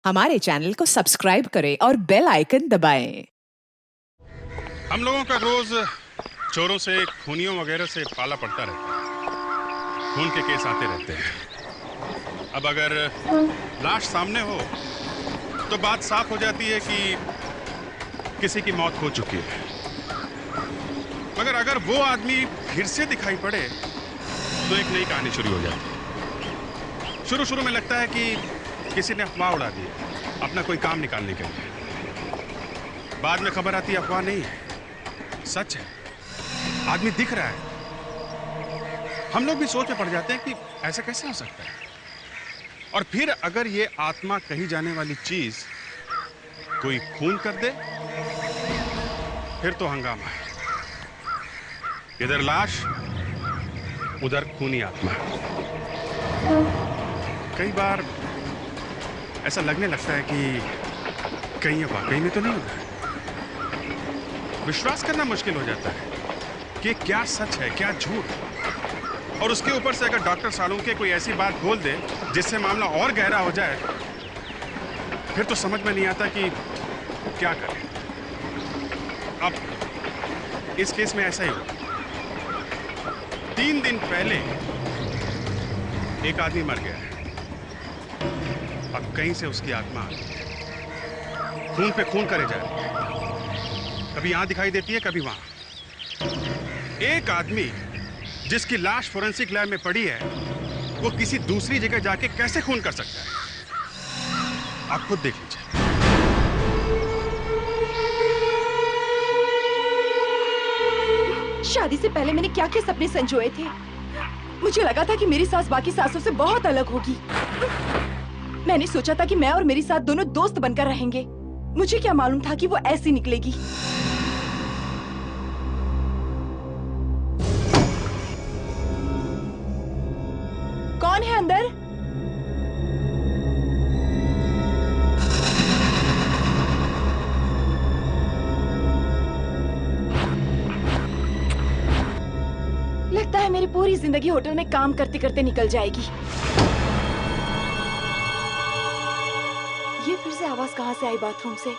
हमारे चैनल को सब्सक्राइब करें और बेल आइकन दबाएं। हम लोगों का रोज चोरों से, खूनियों वगैरह से पाला पड़ता रहता है। खून के केस आते रहते हैं। अब अगर लाश सामने हो तो बात साफ हो जाती है कि किसी की मौत हो चुकी है। मगर अगर वो आदमी फिर से दिखाई पड़े तो एक नई कहानी शुरू हो जाती है। शुरू शुरू में लगता है कि किसी ने अफवाह उड़ा दी है अपना कोई काम निकालने के लिए। बाद में खबर आती है अफवाह नहीं है, सच है, आदमी दिख रहा है। हम लोग भी सोच में पड़ जाते हैं कि ऐसा कैसे हो सकता है। और फिर अगर ये आत्मा कही जाने वाली चीज कोई खून कर दे फिर तो हंगामा है। इधर लाश, उधर खूनी आत्मा। कई बार ऐसा लगने लगता है कि कहीं ये वाकई में तो नहीं होता है। विश्वास करना मुश्किल हो जाता है कि क्या सच है क्या झूठ। और उसके ऊपर से अगर डॉक्टर सालुंके कोई ऐसी बात बोल दे जिससे मामला और गहरा हो जाए फिर तो समझ में नहीं आता कि क्या करें। अब इस केस में ऐसा ही हुआ। 3 दिन पहले एक आदमी मर गया है। अब कहीं से उसकी आत्मा खून पे खून करे जा रही है। कभी यहां दिखाई देती है, कभी वहां। एक आदमी जिसकी लाश फोरेंसिक लैब में पड़ी है वो किसी दूसरी जगह जाके कैसे खून कर सकता है, आप खुद देख लीजिए। शादी से पहले मैंने क्या क्या सपने संजोए थे। मुझे लगा था कि मेरी सास बाकी सासों से बहुत अलग होगी। मैंने सोचा था कि मैं और मेरी सास दोनों दोस्त बनकर रहेंगे। मुझे क्या मालूम था कि वो ऐसी निकलेगी। कौन है अंदर? लगता है मेरी पूरी जिंदगी होटल में काम करते करते निकल जाएगी। ये फिर से आवाज कहां से आई बाथरूम से?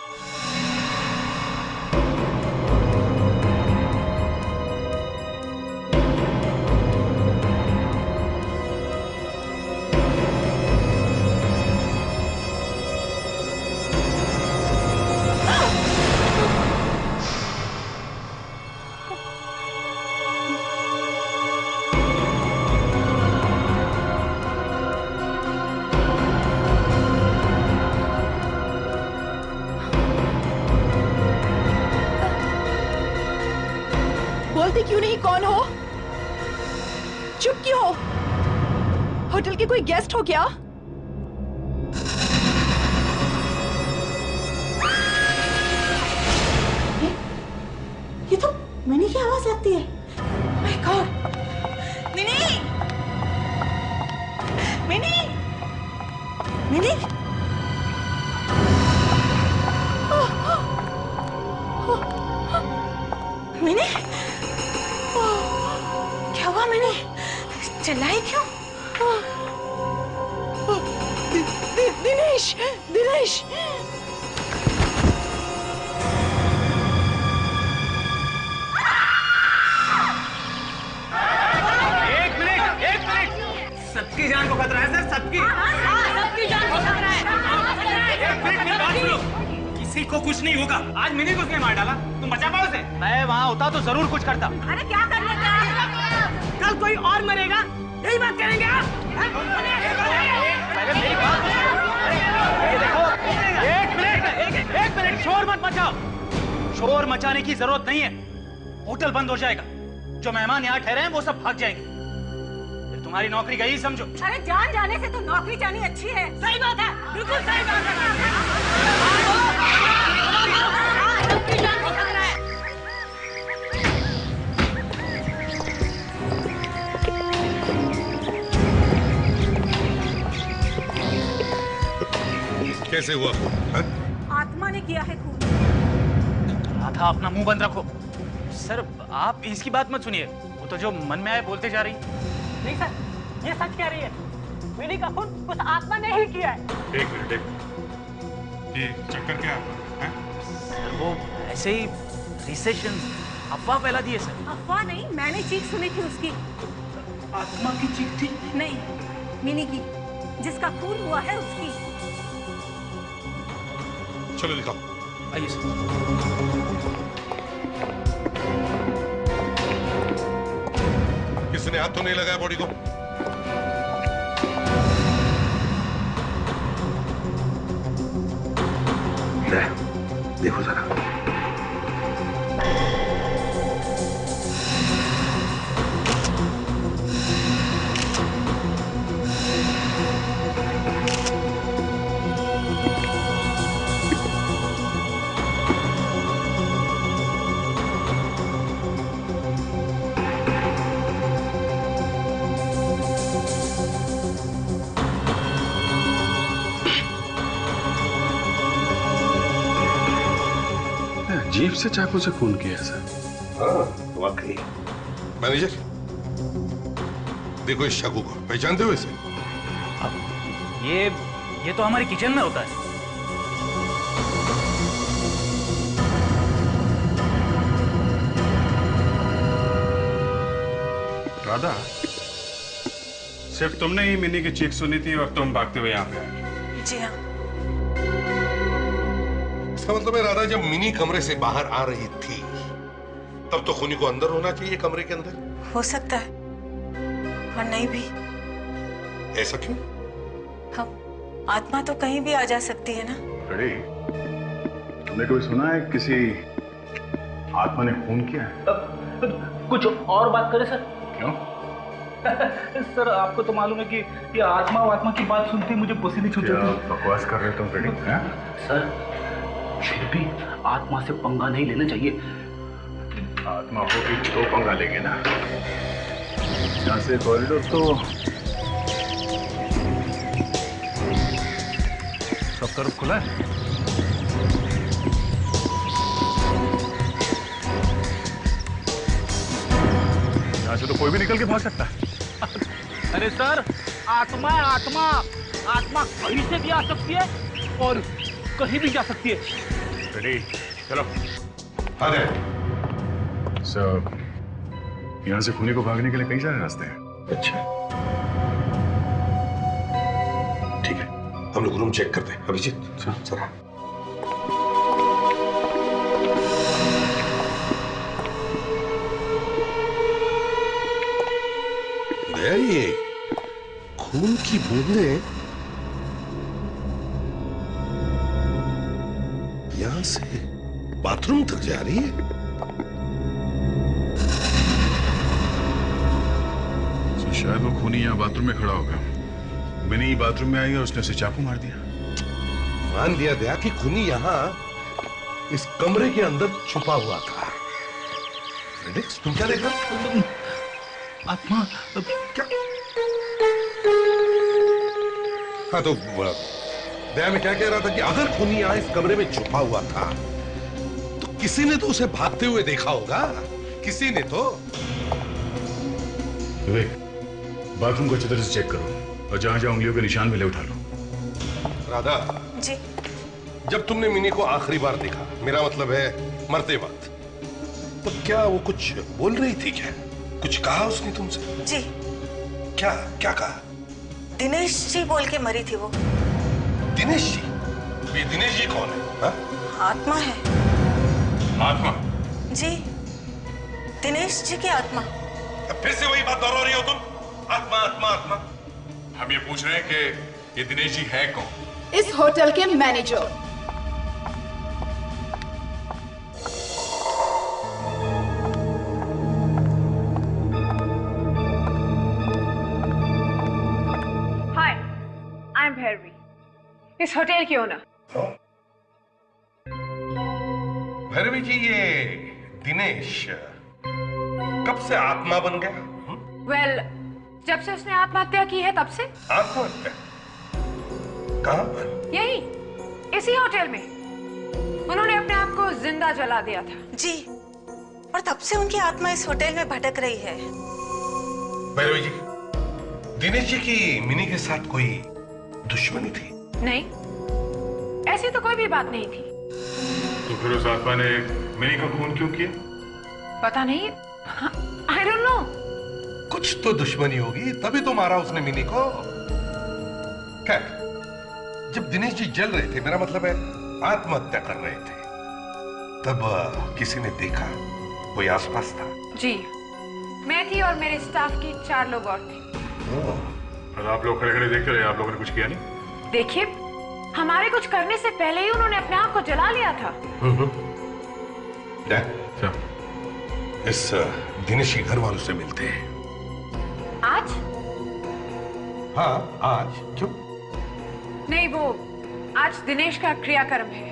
बोलती क्यों नहीं? कौन हो? चुप क्यों हो? होटल के कोई गेस्ट हो क्या? ये तो मिनी की आवाज लगती है। My God! Mini! Mini! Mini! Mini! क्या हुआ मिनी? चिल्लाई क्यों? दिनेश! दिनेश! सबकी जान को खतरा है सर, सबकी सबकी जान को खतरा है। एक मिनट मेरी बात सुनो। किसी को कुछ नहीं होगा। आज मिनी को उसने मार डाला, तुम बचा पाओ उसे? मैं वहाँ होता तो जरूर कुछ करता। अरे क्या कर लेता है? कल कोई और मरेगा, यही बात करेंगे आप? पहले मेरी बात तो सुनो। ये देखो, एक मिनट शोर मत मचाओ। शोर मचाने की जरूरत नहीं है। होटल बंद हो जाएगा। जो मेहमान यहाँ ठहरे हैं वो सब भाग जाएंगे। तुम्हारी नौकरी गई समझो। अरे जान जाने से तो नौकरी जानी अच्छी है। सही बात है, बिल्कुल सही बात है। सबकी जान को खतरा है। कैसे हुआ? आत्मा ने किया है खून। राधा अपना मुंह बंद रखो। सर आप इसकी बात मत सुनिए, वो तो जो मन में आए बोलते जा रही। नहीं सर, ये सच कह रही है। मिनी का खून उस आत्मा ने ही किया है। एक मिनट। ये चक्कर क्या है? सर वो ऐसे ही रिसेशन अफवाह फैला दिए सर। अफवाह नहीं, मैंने चीख सुनी थी उसकी। आत्मा की चीख थी? नहीं, मिनी की, जिसका खून हुआ है उसकी। चलो दिखाओ। आइए सर। किसी ने हाथ तो नहीं लगाया बॉडी को? देखो जरा। जीप से चाकू से खून किया सर। हाँ वाकई। मैनेजर देखो इस चाकू को, पहचानते हो इसे? ये तो हमारी किचन में होता है। राधा, सिर्फ तुमने ही मिनी की चीख सुनी थी और तुम भागते हुए यहाँ पे आए? जी हाँ। इसका मतलब है राधा जब मिनी कमरे से बाहर आ रही थी तब तो खूनी को अंदर होना चाहिए, कमरे के अंदर। हो सकता है और नहीं भी। ऐसा क्यों? हम आत्मा तो कहीं भी आ जा सकती है ना। रेडी, तुमने कभी सुना है किसी आत्मा ने खून किया है? कुछ और बात करें सर? क्यों? सर आपको तो मालूम है कि ये आत्मा की बात सुनते ही मुझे पसीने छूटे क्या थे। बकवास कर रहे हो तुम रेडी? सर फिर भी आत्मा से पंगा नहीं लेना चाहिए। आत्मा होगी तो पंगा लेंगे ना। यहाँ से कॉरिडोर तो सब तरफ खुला है। यहाँ से तो कोई भी निकल के भाग सकता है। अरे सर आत्मा कहीं से भी आ सकती है और कहीं भी जा सकती है। रेडी, चलो। आ जाए। यहाँ से खूनी को भागने के लिए कई सारे रास्ते हैं। अच्छा ठीक है, हम लोग रूम चेक करते हैं। अभिजीत जरा। दया, ये खून की बूंदें यहां से बाथरूम तक जा रही है। तो शायद वो खूनी यहाँ बाथरूम में खड़ा होगा। मिनी बाथरूम में आई और उसने उसे चाकू मार दिया। मान लिया गया कि खूनी यहां इस कमरे के अंदर छुपा हुआ था। फ्रेडेक्स, तुम क्या देख रहे हो? आत्मा क्या? हाँ तो दया मैं क्या कह रहा था कि अगर खूनी यहां इस कमरे में छुपा हुआ था तो किसी ने तो उसे भागते हुए देखा होगा। किसी ने तो। विवेक, बाथरूम को अच्छी तरह से चेक करो और जहां जहां उंगलियों के निशान मिले उठा लो। राधा जी। जब तुमने मिनी को आखिरी बार देखा, मेरा मतलब है मरते वक्त, तो क्या वो कुछ बोल रही थी? क्या कुछ कहा उसने तुमसे? जी। क्या क्या कहा? दिनेश जी बोल के मरी थी वो। दिनेश जी? ये दिनेश जी कौन है? हा? आत्मा है। आत्मा? जी, दिनेश जी की आत्मा। फिर से वही बात दोहरा रही हो तुम? आत्मा आत्मा आत्मा। हम ये पूछ रहे हैं कि ये दिनेश जी है कौन? इस होटल के manager. Hi, I am Bhairavi, इस होटल की ओनर। भैरवी जी, ये दिनेश कब से आत्मा बन गया? वेल, जब से उसने आत्महत्या की है तब से। आत्महत्या? कहाँ पर? यही, इसी होटल में। उन्होंने अपने आप को जिंदा जला दिया था। जी, और तब से उनकी आत्मा इस होटल में भटक रही है। भैरवी जी, दिनेश जी की मिनी के साथ कोई दुश्मनी थी? नहीं, ऐसी तो कोई भी बात नहीं थी। तो फिर उस आत्मा ने मिनी का खून क्यों किया? पता नहीं, आई डोंट नो। कुछ तो दुश्मनी होगी, तभी तो मारा उसने मिनी को। खैर, जब दिनेश जी जल रहे थे, मेरा मतलब है आत्महत्या कर रहे थे, तब किसी ने देखा? कोई आसपास था? जी, मैं थी और मेरे स्टाफ की 4 लोग और थे। और आप लोग खड़े खड़े देखते रहे, आप लोगों ने कुछ किया नहीं? देखिए, हमारे कुछ करने से पहले ही उन्होंने अपने आप को जला लिया था। इस दिनेश के घर वालों से मिलते हैं। आज? हाँ, आज। क्यों? नहीं, वो आज दिनेश का क्रियाकर्म है।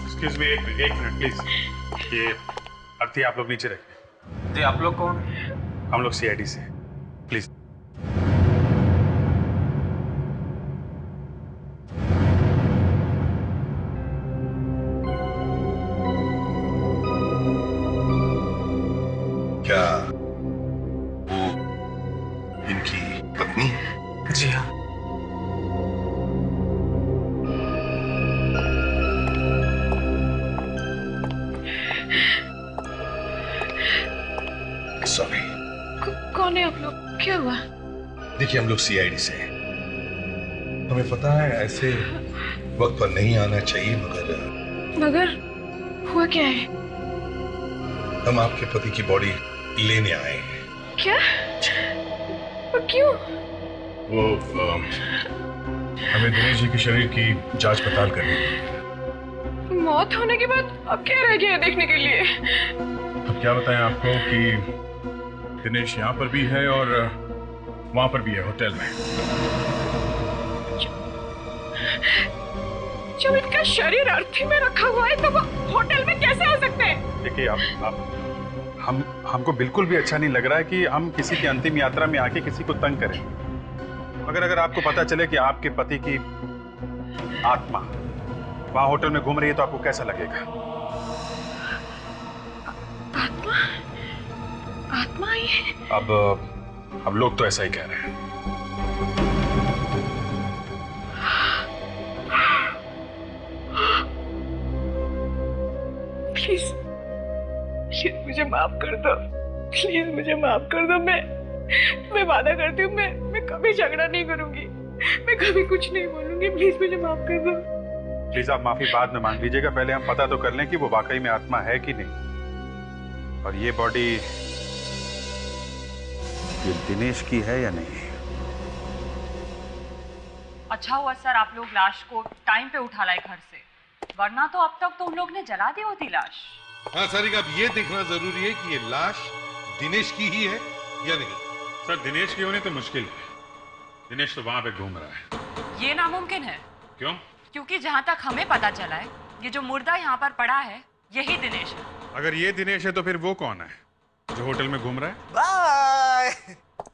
एक्सक्यूज मी, एक मिनट प्लीज। ये अर्थी आप लोग नीचे रखिए। आप लोग कौन? हम लोग सीआईडी से, प्लीज। क्या वो इनकी पत्नी? जी हाँ। सॉरी। कौन है आप लोग? क्या हुआ? देखिए, हम लोग सीआईडी से हैं। हमें पता है ऐसे वक्त पर नहीं आना चाहिए, मगर हुआ क्या है? हम आपके पति की बॉडी लेने आए हैं। क्या? और क्यों? वो हमें दिनेश जी के शरीर की जांच पड़ताल करनी है। मौत होने के बाद अब क्या रह गया देखने के लिए? अब क्या बताएं आपको कि दिनेश यहाँ पर भी है और वहां पर भी है, होटल में। जब इनका शरीर अर्थी में रखा हुआ है तो वो होटल में कैसे आ सकते हैं? देखिए, हमको बिल्कुल भी अच्छा नहीं लग रहा है कि हम किसी की अंतिम यात्रा में आके किसी को तंग करें। मगर अगर आपको पता चले कि आपके पति की आत्मा वहां होटल में घूम रही है तो आपको कैसा लगेगा? आत्मा? आत्मा आई है? अब लोग तो ऐसा ही कह रहे हैं। प्लीज मुझे माफ कर दो। प्लीज मुझे माफ कर दो। मैं वादा करती हूँ, मैं कभी झगड़ा नहीं करूंगी। मैं कभी कुछ नहीं बोलूंगी। प्लीज मुझे माफ कर दो। प्लीज आप माफी बाद में मांग लीजिएगा, पहले हम पता तो कर लें कि वो वाकई में आत्मा है कि नहीं, और ये बॉडी ये दिनेश की है या नहीं। अच्छा हुआ सर आप लोग लाश को टाइम पे उठा लाए घर से, वरना तो अब तक तो उन लोग ने जला दी होती लाश। हाँ सर, अब ये देखना जरूरी है कि ये लाश दिनेश की ही है या नहीं। सर, दिनेश की होनी तो मुश्किल है। दिनेश तो वहां पे घूम रहा है। ये नामुमकिन है। क्यों? क्योंकि जहाँ तक हमें पता चला है, ये जो मुर्दा यहाँ पर पड़ा है यही दिनेश है। अगर ये दिनेश है तो फिर वो कौन है जो होटल में घूम रहा है? बाय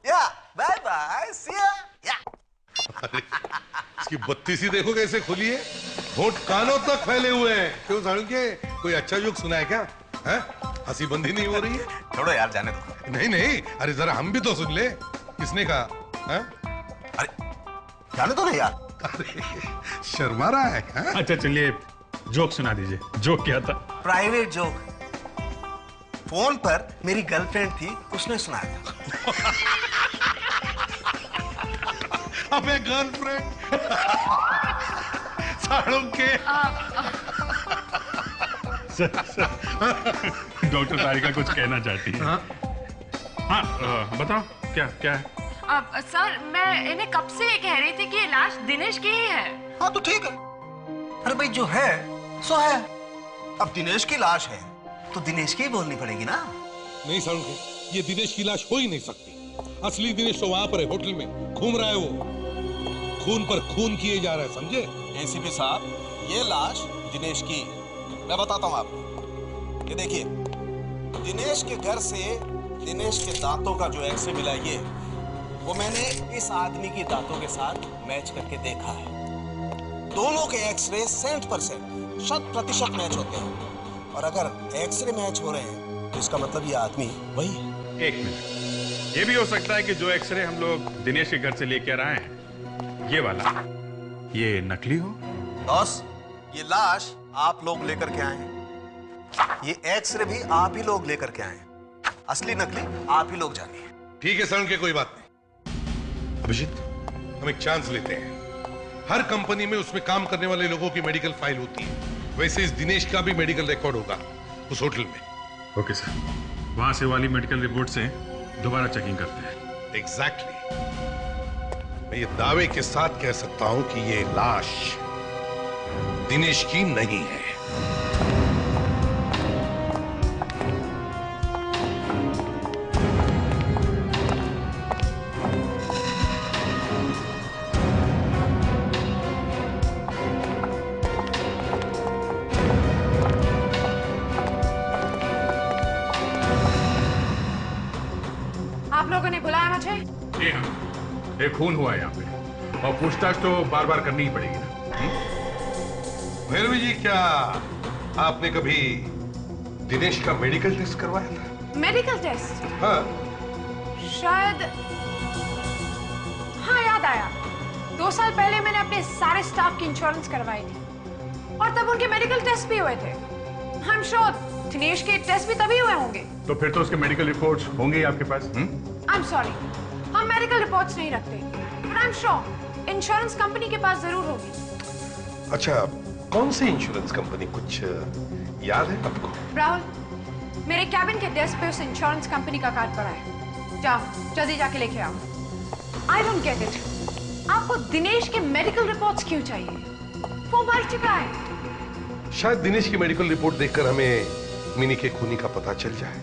या बाय बाय सी या। अरे, इसकी बत्तीसी देखो कैसे खुली है, होंठ कानों तक फैले हुए हैं। क्यों साड़ू के कोई अच्छा जोक सुना है क्या? हैं? हंसी बंदी नहीं हो रही है? छोड़ो यार, जाने दो। नहीं नहीं, अरे जरा हम भी तो सुन ले। किसने कहा? हैं? अरे जाने दो ना यार। अरे शर्मा रहा है हा? अच्छा चलिए, जोक सुना दीजिए। जोक क्या था? Private joke. फोन पर मेरी गर्लफ्रेंड थी, उसने सुनाया था। अबे गर्लफ्रेंड साड़ों के। डॉक्टर तारिका कुछ कहना चाहती है। हाँ, बताओ क्या क्या है? अब सर, मैं इन्हें कब से ये कह रही थी कि ये लाश दिनेश की ही है। हाँ तो ठीक है, अरे भाई जो है सो है। अब दिनेश की लाश है तो दिनेश की ही बोलनी पड़ेगी ना। नहीं सालुंखे, ये दिनेश की लाश हो ही नहीं सकती। असली दिनेश तो वहां पर है, होटल में घूम रहा है। वो खून पर खून किए जा रहा है, समझे? एसीपी साहब, ये लाश दिनेश की, मैं बताता हूँ आपको। ये देखिए, दिनेश के घर से दिनेश के दांतों का जो एक्सरे मिला, ये वो मैंने इस आदमी की दांतों के साथ मैच करके देखा है। दोनों के एक्सरे 100% 100% मैच होते हैं। और अगर एक्सरे मैच हो रहे हैं तो इसका मतलब ये आदमी वही है। एक मिनट, ये भी हो सकता है कि जो एक्सरे हम लोग दिनेश के घर से लेकर आए हैं, ये वाला, ये नकली हो। बॉस, ये लाश आप लोग लेकर के आए हैं, ये एक्सरे भी आप ही लोग लेकर के आए हैं। असली नकली आप ही लोग जानिए। ठीक है सालुंखे, कोई बात नहीं। अभिजीत, हम एक चांस लेते हैं। हर कंपनी में उसमें काम करने वाले लोगों की मेडिकल फाइल होती है, वैसे इस दिनेश का भी मेडिकल रिकॉर्ड होगा उस होटल में। ओके सर, वहां से वाली मेडिकल रिपोर्ट से दोबारा चेकिंग करते हैं। एग्जैक्टली। मैं ये दावे के साथ कह सकता हूं कि ये लाश दिनेश की नहीं है। आप लोगों ने बुलाया मुझे? जी हाँ, एक खून हुआ है यहाँ पे और पूछताछ तो बार बार करनी ही पड़ेगी ना। भैरवी जी, क्या आपने कभी दिनेश का मेडिकल टेस्ट करवाया था? Medical test? हाँ। शायद, हाँ याद आया। 2 साल पहले मैंने अपने सारे स्टाफ की इंश्योरेंस करवाई थी और तब उनके मेडिकल टेस्ट भी हुए थे। आई एम श्योर दिनेश के टेस्ट भी तभी हुए होंगे। तो फिर तो उसके मेडिकल रिपोर्ट्स होंगे ही आपके पास। आई एम सॉरी, हम मेडिकल रिपोर्ट्स नहीं रखते, but I am sure insurance company के पास जरूर होगी। अच्छा, कौन सी इंश्योरेंस कंपनी, कुछ याद है आपको? राहुल, मेरे कैबिन के डेस्क पे उस इंश्योरेंस कंपनी का कार्ड पड़ा है, जाओ जल्दी जाके लेके आओ। आई डोंट गेट इट, आपको दिनेश के मेडिकल रिपोर्ट्स क्यों चाहिए? वो मर चुका है। शायद दिनेश की मेडिकल रिपोर्ट देखकर हमें मिनी के खूनी का पता चल जाए।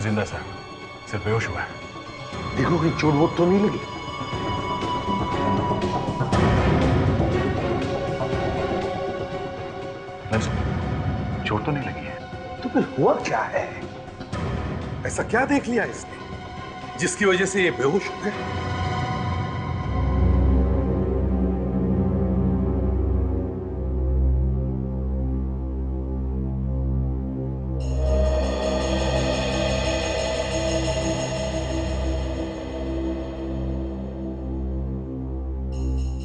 जिंदा सर, सिर्फ बेहोश हुआ है। देखो कहीं चोट वोट तो नहीं लगी। नहीं सर, चोट तो नहीं लगी है। तो फिर हुआ क्या है? ऐसा क्या देख लिया इसने जिसकी वजह से ये बेहोश हो गए?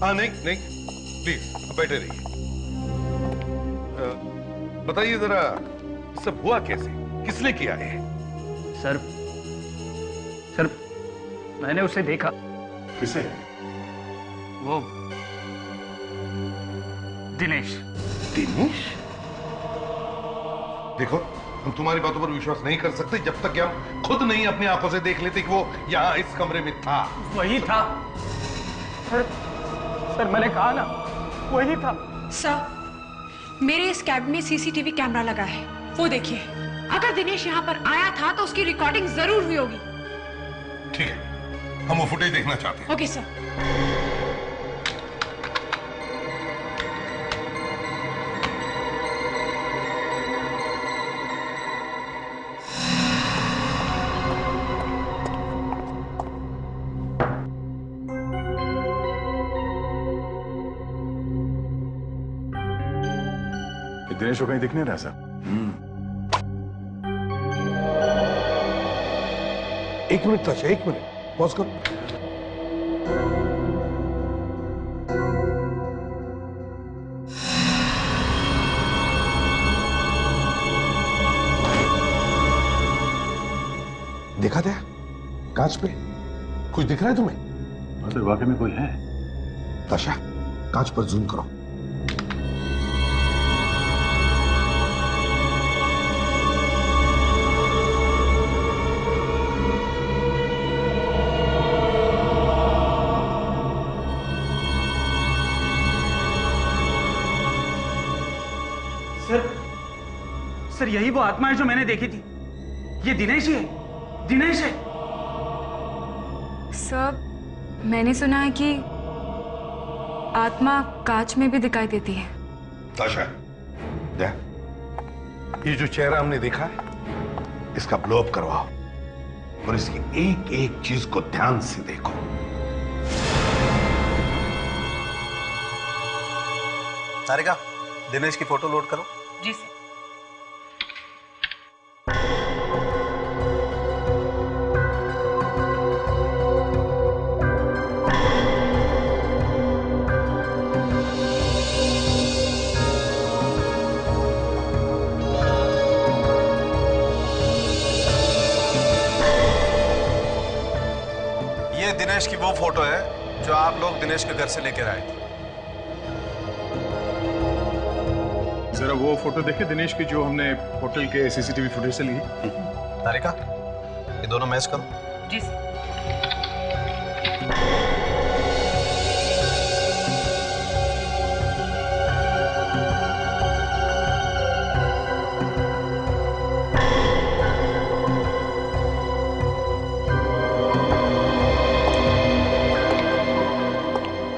हाँ, नहीं प्लीज बैठे रहिए। बताइए जरा, सब हुआ कैसे, किसने किया है? सर मैंने उसे देखा। किसे? वो दिनेश। दिनेश? देखो, हम तुम्हारी बातों पर विश्वास नहीं कर सकते जब तक कि हम खुद नहीं अपनी आंखों से देख लेते कि वो यहाँ इस कमरे में था। वही था सर, मैंने कहा ना, वही था। सर, मेरे इस कैबिन में सीसीटीवी कैमरा लगा है, वो देखिए। अगर दिनेश यहाँ पर आया था तो उसकी रिकॉर्डिंग जरूर हुई होगी। ठीक है, हम वो फुटेज देखना चाहते हैं। Okay sir. दिनेश को कहीं दिख नहीं रहा सर। एक मिनट ताशा, एक मिनट पॉज करो। देखा था कांच पे कुछ दिख रहा है तुम्हें? मतलब वाकई में कोई है? ताशा, कांच पर जूम करो। सर यही वो आत्मा है जो मैंने देखी थी। ये दिनेश ही है, दिनेश है। सर, मैंने सुना है कि आत्मा कांच में भी दिखाई देती है। ताशा, ये जो चेहरा हमने देखा है, इसका ब्लोअप करवाओ और इसकी एक एक चीज को ध्यान से देखो। सारिका, दिनेश की फोटो लोड करो। जी सर। ये दिनेश की वो फोटो है जो आप लोग दिनेश के घर से लेकर आए थे। जरा वो फोटो देखिए दिनेश की, जो हमने होटल के सीसीटीवी फुटेज से ली है। तारिका, ये दोनों मैच करो। जी सर।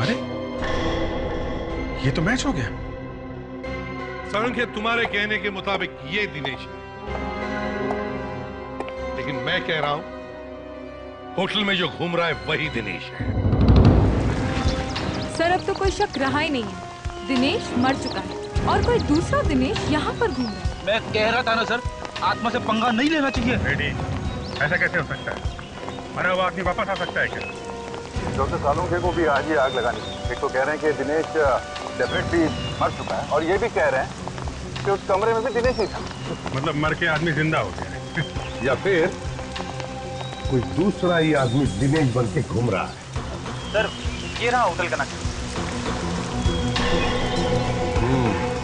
अरे ये तो मैच हो गया। संख्या तुम्हारे कहने के मुताबिक ये दिनेश है, लेकिन मैं कह रहा हूं होटल में जो घूम रहा है वही दिनेश है। सर, अब तो कोई शक रहा ही नहीं है। दिनेश मर चुका है और कोई दूसरा दिनेश यहाँ पर घूम रहा है। मैं कह रहा था ना सर, आत्मा से पंगा नहीं लेना चाहिए। रेडी, ऐसा कैसे हो सकता है? मरा हुआ आदमी वापस आ सकता है क्या? चौथे सालों के को भी आज ही आग लगानी। एक तो कह रहे हैं कि दिनेश डेफिनेटली मर चुका है, और ये भी कह रहे हैं कि उस कमरे में भी दिनेश ही था। मतलब मर के आदमी जिंदा हो गया है। या फिर कोई दूसरा ही आदमी दिनेश बन के घूम रहा है। सर, ये रहा होटल का नक्शा।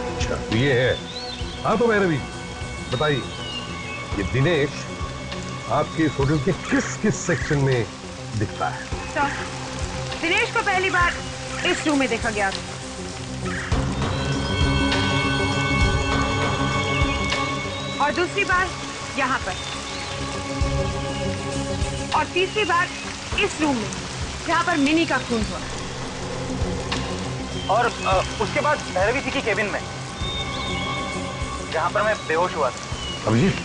अच्छा, तो ये है। हाँ तो भैरवी, बताइए ये दिनेश आपके इस होटल के किस किस सेक्शन में दिखता है? सर, दिनेश को पहली बार इस रूम में देखा गया था। और दूसरी बार यहाँ पर, और तीसरी बार इस रूम में जहाँ पर मिनी का खून हुआ। और उसके बाद भैरवी जी की केबिन में, जहाँ पर मैं बेहोश हुआ था। अभिजीत,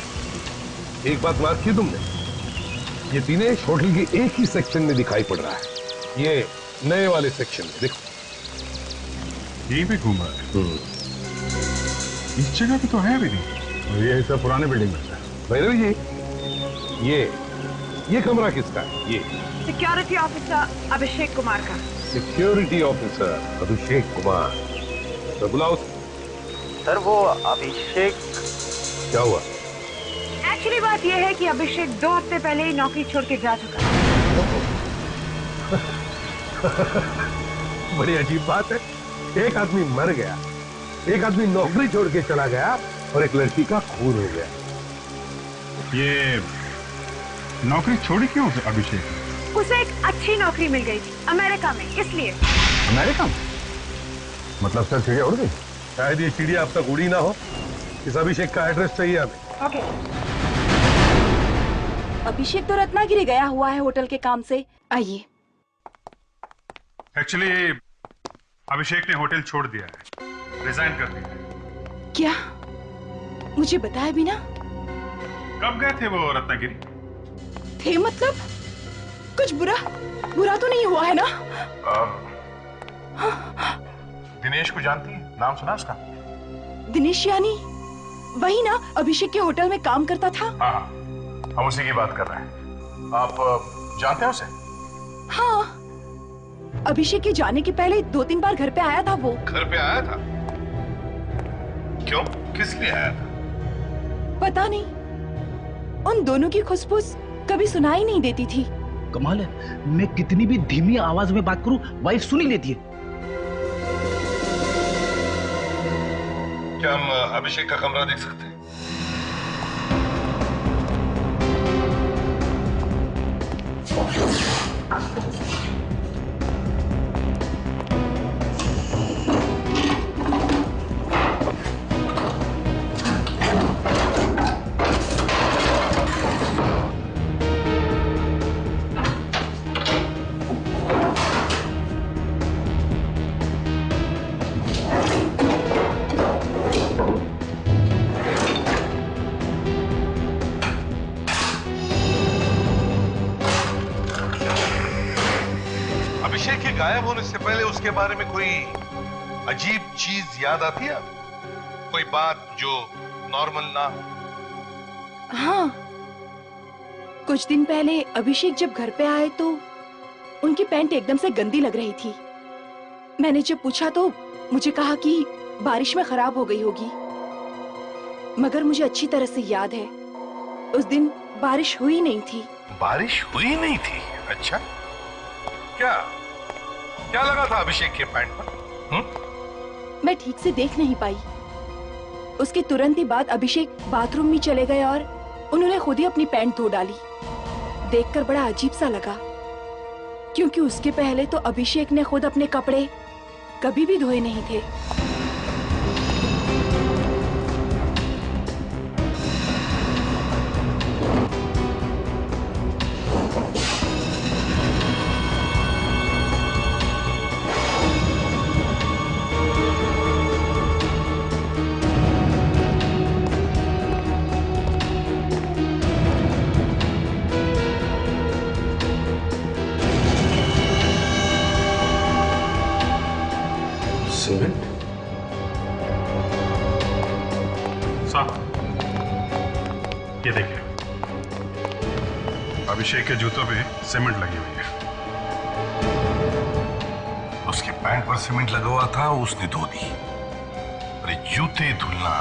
एक बात मार्क की तुमने, ये दिनेश होटल के एक ही सेक्शन में दिखाई पड़ रहा है। ये नए वाले सेक्शन में देखो, यही भी घूम रहा है। इस जगह पे तो है भी नहीं। ये सब पुराने बिल्डिंग में है। भैरवी जी, ये कमरा किसका है? ये सिक्योरिटी ऑफिसर अभिषेक कुमार का। सिक्योरिटी ऑफिसर अभिषेक कुमार, तो बुलाओ। सर, वो अभिषेक क्या हुआ? एक्चुअली बात यह है कि अभिषेक 2 हफ्ते पहले ही नौकरी छोड़ के जा चुका है। बड़ी अजीब बात है, एक आदमी मर गया, एक आदमी नौकरी छोड़ के चला गया, और एक लड़की का खून हो गया। ये नौकरी छोड़ी क्यों अभिषेक? उसे एक अच्छी नौकरी मिल गई थी अमेरिका में, इसलिए। अमेरिका में? मतलब सर चिड़िया उड़ गई? शायद ये चिड़िया अब तक उड़ी ना हो। इस अभिषेक का एड्रेस चाहिए हमें। ओके। अभिषेक तो रत्नागिरी गया हुआ है होटल के काम से। आइए। एक्चुअली अभिषेक ने होटल छोड़ दिया है, रिजाइन कर दिया है। क्या? मुझे बताया भी ना। कब गए थे वो रत्नागिरी? थे मतलब? कुछ बुरा तो नहीं हुआ है ना? दिनेश को जानती है? नाम सुना उसका? दिनेश यानी वही ना, अभिषेक के होटल में काम करता था। हाँ, हम उसी की बात कर रहे हैं। आप जानते हैं उसे? हाँ, अभिषेक के जाने के पहले 2-3 बार घर पे आया था वो। घर पे आया था? क्यों? किस लिए आया था? पता नहीं, उन दोनों की खुशबूस कभी सुनाई नहीं देती थी। कमाल है, मैं कितनी भी धीमी आवाज में बात करूं, वाइफ सुन ही लेती है। क्या हम अभिषेक का कमरा देख सकते हैं? गायब होने से पहले उसके बारे में कोई अजीब चीज याद आती है? कोई बात जो नॉर्मल ना हो? हाँ, कुछ दिन पहले अभिषेक जब घर पे आए तो उनकी पैंट एकदम से गंदी लग रही थी। मैंने जब पूछा तो मुझे कहा कि बारिश में खराब हो गई होगी, मगर मुझे अच्छी तरह से याद है उस दिन बारिश हुई नहीं थी। बारिश हुई नहीं थी? अच्छा, क्या क्या लगा था अभिषेक के पैंट पर? मैं ठीक से देख नहीं पाई। उसके तुरंत ही बाद अभिषेक बाथरूम में चले गए और उन्होंने खुद ही अपनी पैंट धो डाली। देखकर बड़ा अजीब सा लगा, क्योंकि उसके पहले तो अभिषेक ने खुद अपने कपड़े कभी भी धोए नहीं थे। ये देखिए, अभिषेक के जूतों पे सीमेंट लगी हुई है। उसके पैंट पर सीमेंट लगा हुआ था, उसने धो दी। अरे जूते धुलना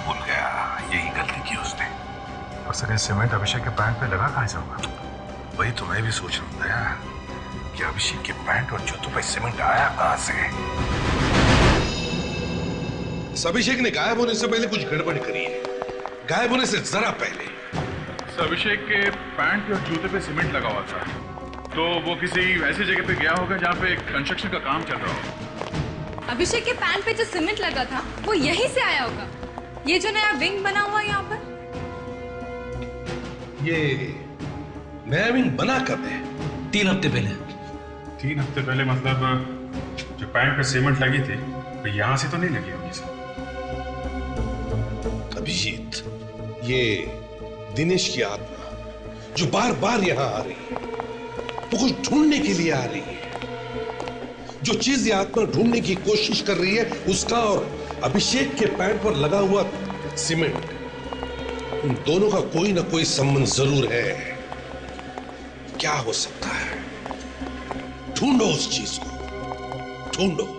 भूल गया, यही गलती की उसने। और सर, ये सीमेंट अभिषेक के पैंट पे लगा कहाँ से होगा? वही तो मैं भी सोच रहा था यार, कि अभिषेक के पैंट और जूतों पे सीमेंट आया कहाँ से? अभिषेक ने गायब होने से पहले कुछ गड़बड़ करी है। गायब होने से जरा पहले अभिषेक के पैंट और जूते पे सीमेंट लगा हुआ था, तो वो किसी ऐसी जगह पे गया होगा जहाँ पे कंस्ट्रक्शन का काम चल रहा होगा। अभिषेक के पैंट पे जो सीमेंट लगा था वो यहीं से आया होगा। ये जो नया विंग बना हुआ है यहाँ पर, ये नया विंग बना कब है? 3 हफ्ते पहले। 3 हफ्ते पहले मतलब जो पैंट पे सीमेंट लगी थी तो यहाँ से तो नहीं लगी होगी सर। अभिजीत, ये दिनेश की आत्मा जो बार बार यहां आ रही है, वो कुछ ढूंढने के लिए आ रही है। जो चीज ये आत्मा ढूंढने की कोशिश कर रही है, उसका और अभिषेक के पैंट पर लगा हुआ सीमेंट, उन दोनों का कोई ना कोई संबंध जरूर है। क्या हो सकता है? ढूंढो उस चीज को, ढूंढो।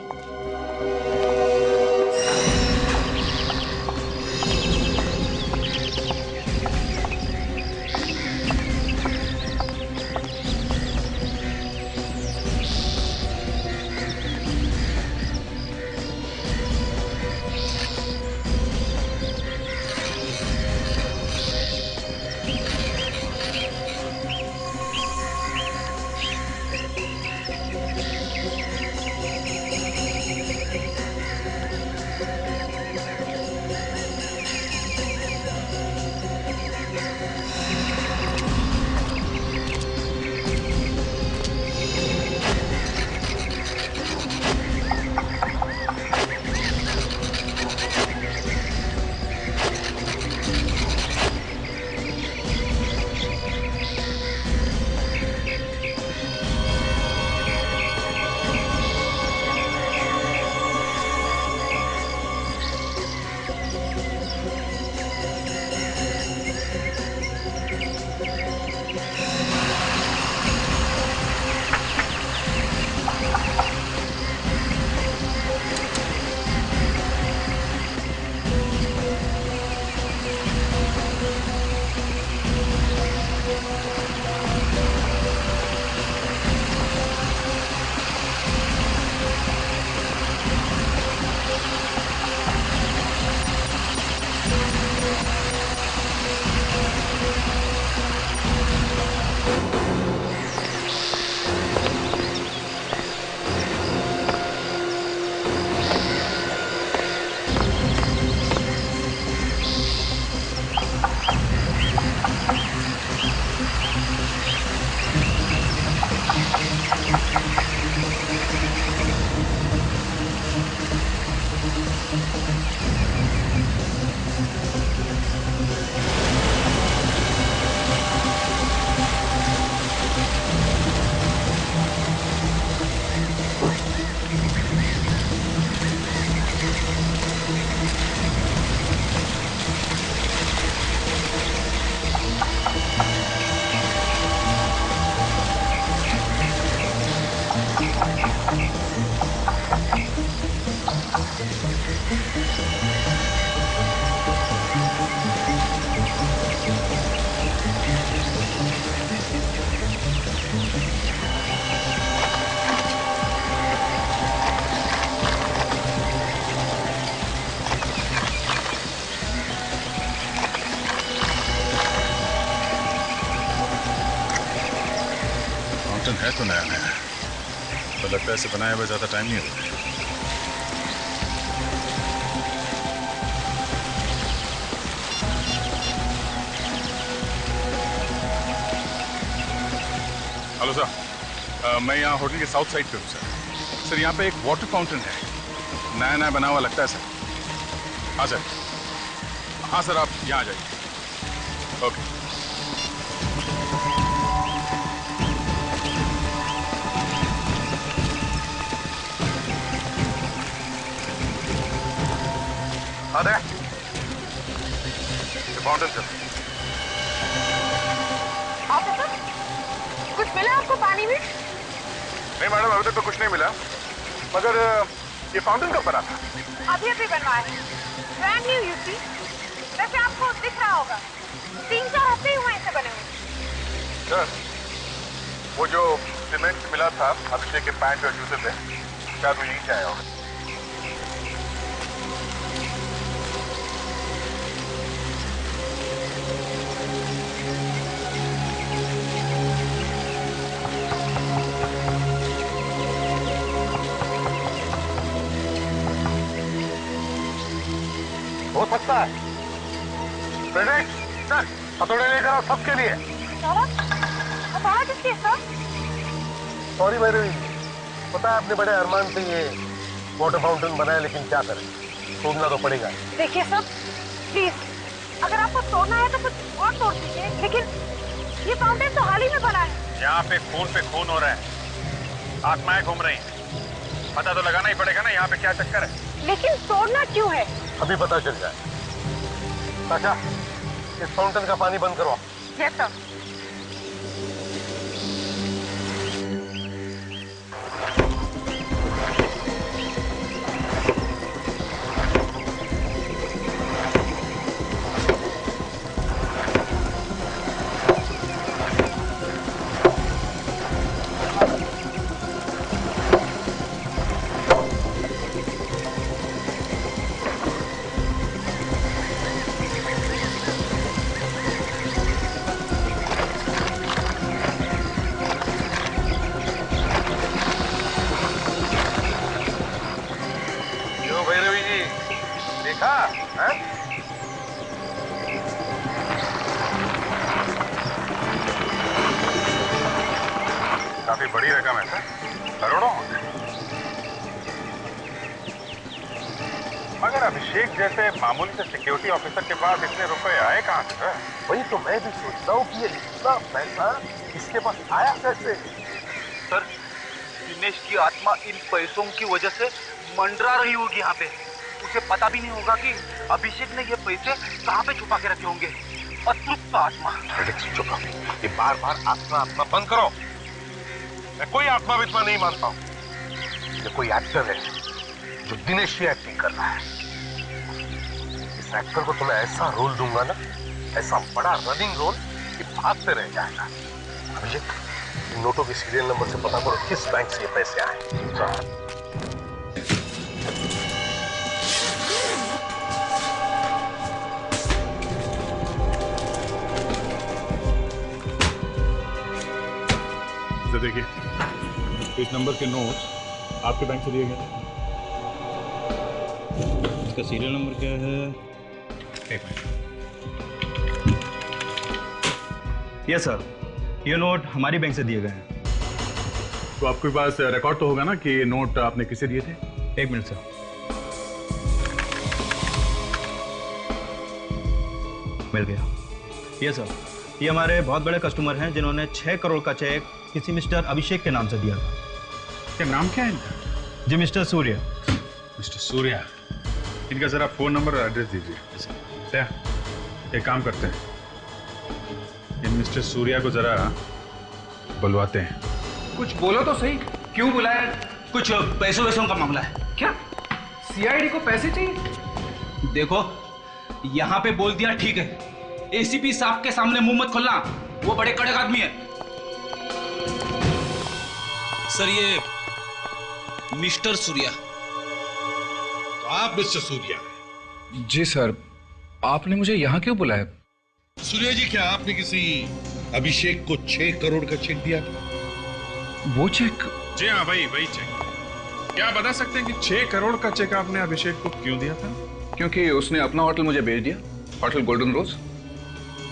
है तो नया नया, तो लगता है इसे बनाए हुए ज्यादा टाइम नहीं होगा। हेलो सर, मैं यहाँ होटल के साउथ साइड पे हूँ सर। सर यहाँ पे एक वाटर फाउंटेन है, नया नया बना हुआ लगता है सर। हाँ सर, हाँ सर, आप यहाँ आ जाइए। ओके। अरे फाउंटेन सर। ऑफिसर, कुछ मिला आपको पानी में? नहीं मैडम, अभी तक तो कुछ नहीं मिला, मगर ये फाउंटेन कब बना था? अभी अभी बनवाया है, ब्रांड न्यू यू सी। वैसे आपको दिख रहा होगा 3-4 हफ्ते ही हुए इसे बने हुए। सर, वो जो सीमेंट मिला था अभिषेक के पैंट और जूते पे, शायद वो यहीं से आया होगा। हो सकता है। प्रेजेंट सर, हथौड़े लेकर आओ सबके लिए। हथौड़ा किसके सर? सॉरी भैरवी, पता है अपने बड़े अरमान से ये वाटर फाउंटेन बनाया, लेकिन क्या करें, तोड़ना तो पड़ेगा। देखिए सर, प्लीज, अगर आपको तोड़ना है तो कुछ और तोड़ दीजिए, लेकिन ये फाउंटेन तो हाल ही में बना है। यहाँ पे खून हो रहा है, आत्माएं घूम रही हैं। पता तो लगाना ही पड़ेगा ना यहाँ पे क्या चक्कर है। लेकिन तोड़ना क्यों है? अभी पता चल जाए। चाचा, इस फाउंटेन का पानी बंद करो। Yes sir. काफी बड़ी रकम है सर, करोड़ों। मगर अभिषेक जैसे मामूली से सिक्योरिटी ऑफिसर के पास इतने रुपए आए कहाँ से सर? वही तो मैं भी सोचता हूँ कि ये इतना पैसा इसके पास आया कैसे? सर, दिनेश की आत्मा इन पैसों की वजह से मंडरा रही होगी यहाँ पे। उसे पता भी नहीं होगा कि अभिषेक ने ये पैसे कहाँ पे छुपा के रखे होंगे। अतृप्त आत्मा। चुप रहो, ये बार बार आत्मा बंद करो। मैं कोई आत्मा वित्मा नहीं मानता हूँ। ये कोई एक्टर है जो दिनेश की एक्टिंग कर रहा है। इस एक्टर को तो मैं ऐसा रोल दूंगा ना, ऐसा बड़ा रनिंग रोल कि भागते रह जाएगा। अभिषेक, इन नोटों के सीरियल नंबर से पता करो किस बैंक से ये पैसे आए। देखिए, इस नंबर के नोट आपके बैंक से दिए गए। इसका सीरियल नंबर क्या है? एक मिनट। यस सर, ये नोट हमारी बैंक से दिए गए हैं। तो आपके पास रिकॉर्ड तो होगा ना कि ये नोट आपने किसे दिए थे? एक मिनट सर। मिल गया। ये सर, ये हमारे बहुत बड़े कस्टमर हैं जिन्होंने 6 करोड़ का चेक किसी मिस्टर अभिषेक के नाम से दिया था। क्या नाम क्या है इनका? जी मिस्टर सूर्या। मिस्टर सूर्या, इनका जरा फोन नंबर और एड्रेस दीजिए। एक काम करते हैं, इन मिस्टर सूर्या को जरा बुलवाते हैं। कुछ बोलो तो सही, क्यों बुलाया? कुछ पैसों वैसों का मामला है। क्या सीआईडी को पैसे चाहिए? देखो, यहाँ पे बोल दिया ठीक है। एसीपी साहब के सामने मुंह मत खोलना, वो बड़े कड़क आदमी है। सर, ये मिस्टर सूर्या। तो आप मिस्टर सूर्या? जी सर, आपने मुझे यहाँ क्यों बुलाया? सूर्या जी, क्या आपने किसी अभिषेक को 6 करोड़ का चेक दिया था? वो चेक? जी हाँ, वही चेक। क्या आप बता सकते हैं कि 6 करोड़ का चेक आपने अभिषेक को क्यों दिया था? क्योंकि उसने अपना होटल मुझे भेज दिया, होटल गोल्डन रोज।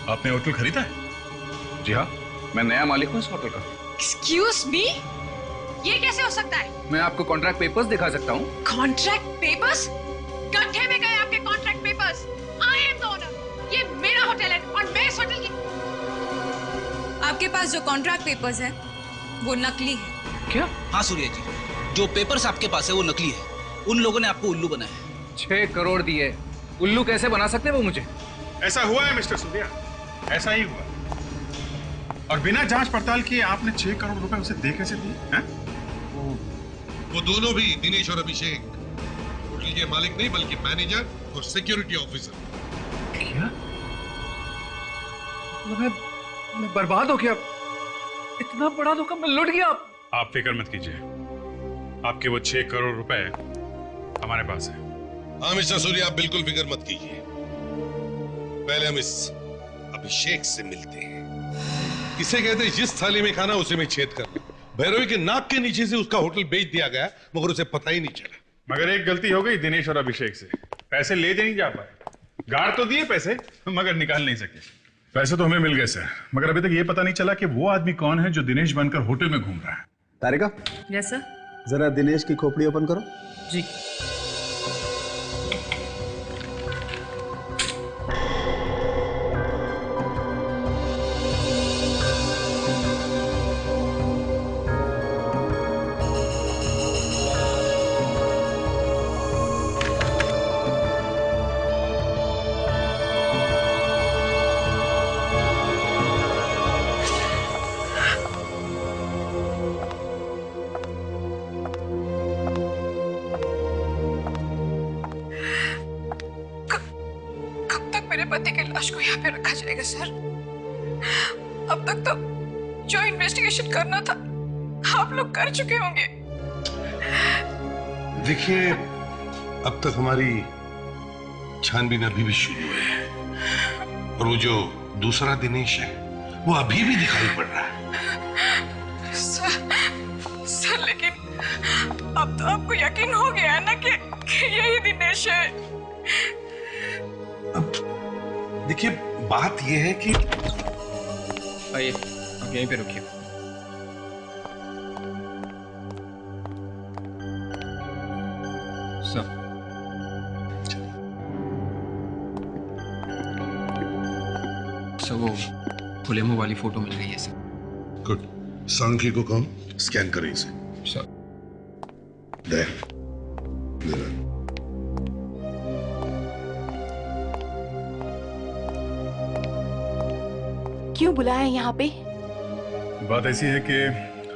आपने होटल खरीदा है? जी हाँ, मैं नया मालिक हूँ इस होटल का। एक्सक्यूज मी, ये कैसे हो सकता है? मैं आपको कॉन्ट्रैक्ट पेपर्स दिखा सकता हूँ। Contract papers? गड्ढे में गए आपके contract papers. I am the owner, ये मेरा होटल है और मैं इस होटल की। आपके पास जो कॉन्ट्रैक्ट पेपर्स है वो नकली है। क्या? हाँ सूर्य जी, जो पेपर्स आपके पास है वो नकली है। उन लोगों ने आपको उल्लू बनाया है। 6 करोड़ दिए, उल्लू कैसे बना सकते वो मुझे? ऐसा हुआ है मिस्टर सूर्या, ऐसा ही हुआ। और बिना जांच पड़ताल किए आपने 6 करोड़ रुपए उसे दे कैसे दिए? वो दोनों भी, दिनेश और अभिषेक, होटल के मालिक नहीं बल्कि मैनेजर और सिक्योरिटी ऑफिसर। क्या? मैं बर्बाद हो गया। इतना बड़ा धोखा, मैं लुट गया। आप फिक्र मत कीजिए, आपके वो 6 करोड़ रुपए हमारे पास है। हाँ मिस्टर सूर्या, आप बिल्कुल फिक्र मत कीजिए। पहले हम इस अभिषेक से मिलते हैं। इसे कहते हैं जिस थाली में खाना उसी में छेद करना। भैरवी के नाक के नीचे से उसका होटल बेच दिया गया, मगर उसे पता ही नहीं चला। मगर एक गलती हो गई दिनेश और अभिषेक से, पैसे ले नहीं जा पाए। गाड़ तो दिए पैसे, मगर निकाल नहीं सके। पैसे तो हमें मिल गए सर, मगर अभी तक ये पता नहीं चला कि वो आदमी कौन है जो दिनेश बनकर होटल में घूम रहा है। तारिका, यस सर। जरा दिनेश की खोपड़ी ओपन करो। जी। पति की लाश को यहाँ पे रखा जाएगा सर? अब तक तो जो इन्वेस्टिगेशन करना था आप लोग कर चुके होंगे। देखिए, अब तक हमारी छानबीन अभी भी शुरू है और वो जो दूसरा दिनेश है वो अभी भी दिखाई पड़ रहा है। सर लेकिन अब तो आपको यकीन हो गया है ना कि यही दिनेश है। अब देखिए, बात यह है कि आइए, आप यहीं पे रुकिए। सर वो खुले मुंह वाली फोटो मिल गई है सर। गुड। सांख्य को कहो स्कैन करें इसे। सर। क्यों बुलाया यहाँ पे? बात ऐसी है कि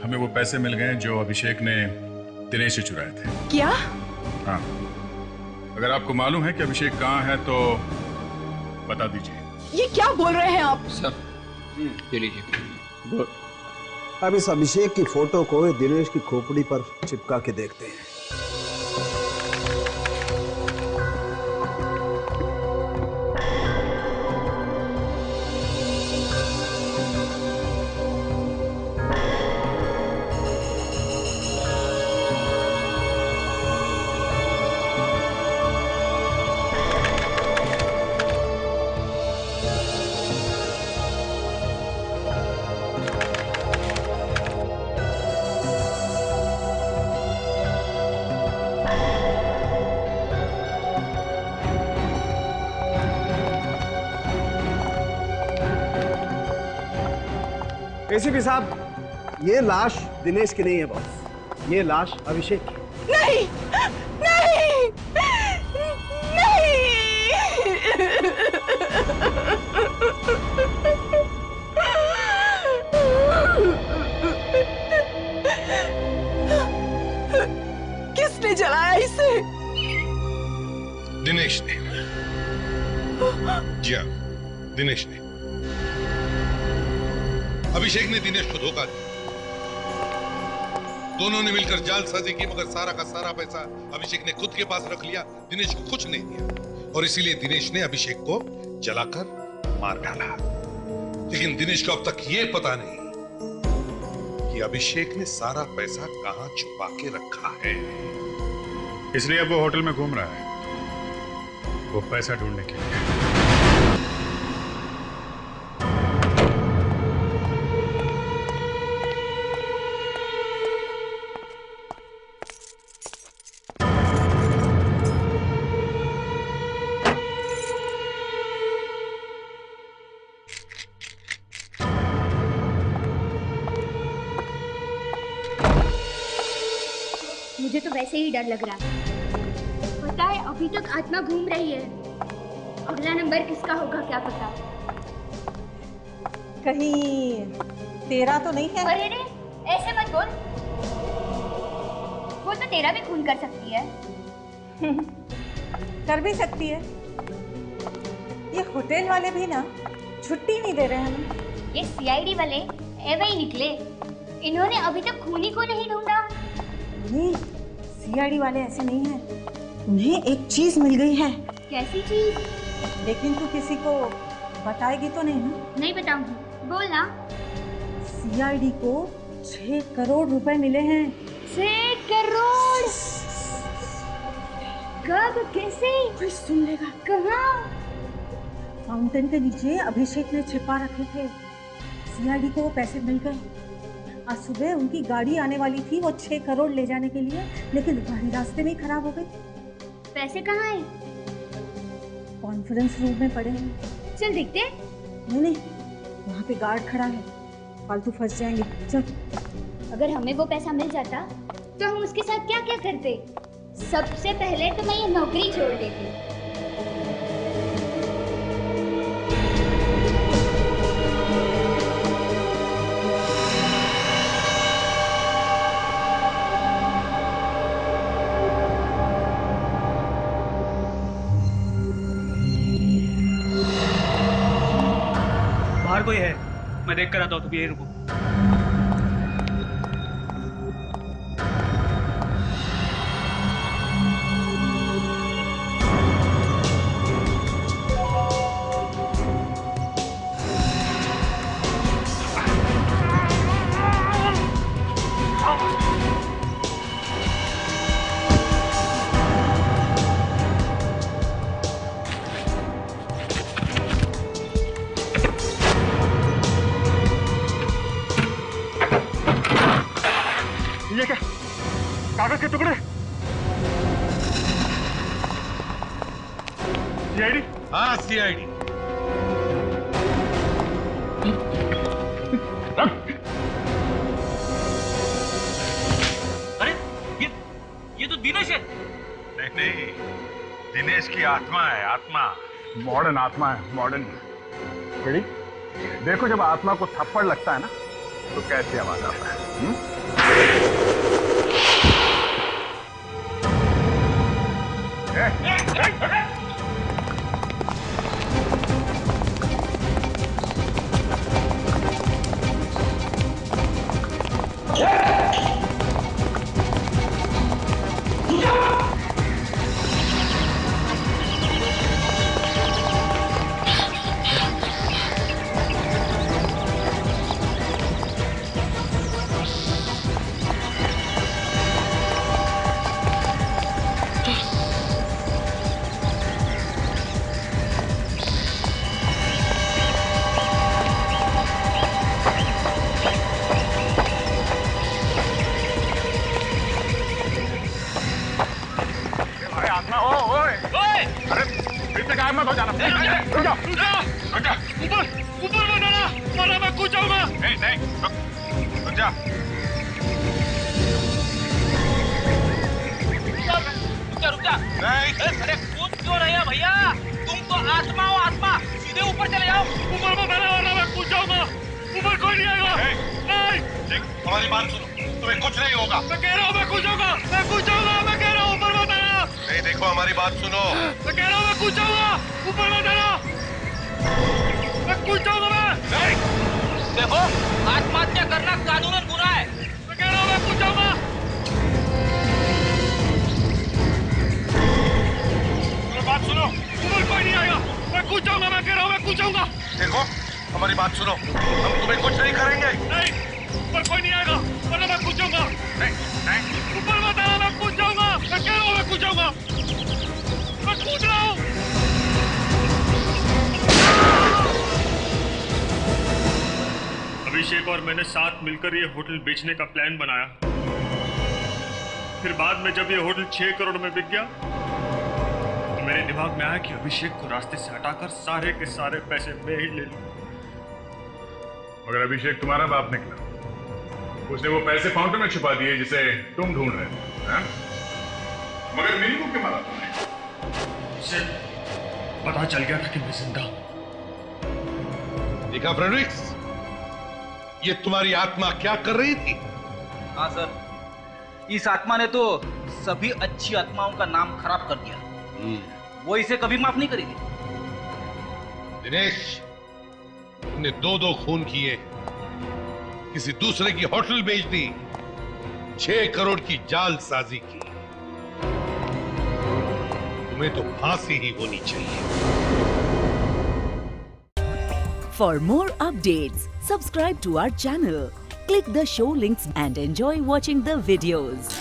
हमें वो पैसे मिल गए जो अभिषेक ने दिनेश से चुराए थे। क्या? हाँ, अगर आपको मालूम है कि अभिषेक कहाँ है तो बता दीजिए। ये क्या बोल रहे हैं आप? सर, ये लीजिए। अब इस अभिषेक की फोटो को दिनेश की खोपड़ी पर चिपका के देखते हैं। एसीपी साहब, ये लाश दिनेश की नहीं है बॉस, ये लाश अभिषेक की। नहीं, नहीं, नहीं। किसने जलाया इसे? दिनेश ने। जी हाँ, दिनेश ने। अभिषेक ने दिनेश को धोखा दिया। दोनों ने मिलकर जालसाजी की, मगर सारा का सारा पैसा अभिषेक ने खुद के पास रख लिया, दिनेश को कुछ नहीं दिया। और इसीलिए दिनेश ने अभिषेक को जलाकर मार डाला। लेकिन दिनेश को अब तक यह पता नहीं कि अभिषेक ने सारा पैसा कहां छुपा के रखा है। इसलिए अब वो होटल में घूम रहा है, वो पैसा ढूंढने के लिए। मुझे तो वैसे ही डर लग रहा है। पता है अभी तक आत्मा घूम रही है। अगला नंबर किसका होगा क्या पता। कहीं तेरा तो नहीं है? अरे रे, ऐसे मत बोल। वो तो तेरा भी खून कर सकती है। कर भी सकती है। ये होटल वाले भी ना छुट्टी नहीं दे रहे हमें। ये सीआईडी वाले एवे ही निकले। इन्होंने अभी तक खूनी को नहीं ढूंढा। नहीं, सीआईडी वाले ऐसे नहीं हैं। उन्हें एक चीज मिल गई है। कैसी चीज? लेकिन तू किसी को बताएगी तो नहीं ना? नहीं बताऊंगी, बोल ना। सीआईडी को 6 करोड़ रुपए मिले हैं। 6 करोड़? कब, कैसे? कोई सुन लेगा। कहाँ? फाउंटेन के नीचे अभिषेक ने छिपा रखे थे। सीआईडी को वो पैसे मिल गए। आज सुबह उनकी गाड़ी आने वाली थी वो 6 करोड़ ले जाने के लिए, लेकिन गाड़ी रास्ते में ही खराब हो गई। पैसे कहाँ हैं? कॉन्फ्रेंस रूम में पड़े हैं। चल देखते। नहीं, वहाँ पे गार्ड खड़ा है, फालतू फंस जाएंगे। चल। अगर हमें वो पैसा मिल जाता तो हम उसके साथ क्या क्या करते? सबसे पहले तो मैं ये नौकरी छोड़ देती। बाहर कोई है? मैं देख कर आता हूँ, तुम यहीं रुको। ये क्या? कागज के टुकड़े? सीआईडी? हाँ, सीआईडी। अरे ये तो दिनेश है। नहीं, दिनेश की आत्मा है, आत्मा। मॉडर्न आत्मा है, मॉडर्न। बेटी, देखो जब आत्मा को थप्पड़ लगता है ना तो कैसी आवाज आता है। मत हो जाना। रुक जाओ, रुक जाओ, रुक जाओ। ऊपर मत आना, वरना मैं कूद जाऊंगा। नहीं, रुक जा। रुक जा। नहीं। अरे कूद क्यों रहे हो भैया? तुम तो आत्मा हो, आत्मा। सीधे ऊपर चले जाओ। ऊपर मत आना, वरना मैं कूद जाऊंगा। ऊपर कोई नहीं आएगा। नहीं। हमारी बात सुनो, तुम्हें कुछ नहीं होगा। मैं कह रहा हूँ मैं कूद जाऊंगा, मैं कूद जाऊंगा, मैं कह रहा हूँ ऊपर मत आना। नहीं, देखो हमारी बात सुनो। मैं कह रहा हूँ मैं कूद जाऊंगा, ऊपर मत आना। मैं कूद जाऊंगा मैं। नहीं। देखो, आत्महत्या करना कानूनन गुनाह है। मैं कह रहा हूँ मैं कूद जाऊंगा। मेरी बात सुनो, ऊपर कोई नहीं आएगा। मैं कूद जाऊंगा, मैं कह रहा हूँ मैं कूद जाऊंगा। देखो हमारी बात सुनो, हम तुम्हें कुछ नहीं करेंगे। नहीं, ऊपर कोई नहीं आएगा वरना मैं कूद जाऊंगा। नहीं ऊपर मत आना, मैं कूद जाऊंगा। मैं कह रहा हूँ मैं कूद जाऊंगा। मैं कूद रहा हूँ। अभिषेक और मैंने साथ मिलकर ये होटल बेचने का प्लान बनाया। फिर बाद में जब ये होटल 6 करोड़ में बिक गया तो मेरे दिमाग में आया कि अभिषेक को रास्ते से हटाकर सारे के सारे पैसे मैं ही ले लूं। मगर अभिषेक तुम्हारा बाप निकला, उसने वो पैसे फाउंटेन में छुपा दिए जिसे तुम ढूंढ रहे थे। मगर मिनी को क्यों मारा तुमने? उसे पता चल गया था कि मैं जिंदा हूं। देखा फ्रेडरिक्स, ये तुम्हारी आत्मा क्या कर रही थी? हाँ सर, इस आत्मा ने तो सभी अच्छी आत्माओं का नाम खराब कर दिया। वो इसे कभी माफ नहीं करेगी। दिनेश, तुमने 2 खून किए, किसी दूसरे की होटल बेच दी, 6 करोड़ की जालसाजी की। तुम्हें तो फांसी ही होनी चाहिए। For more updates, subscribe to our channel, click the show links and enjoy watching the videos.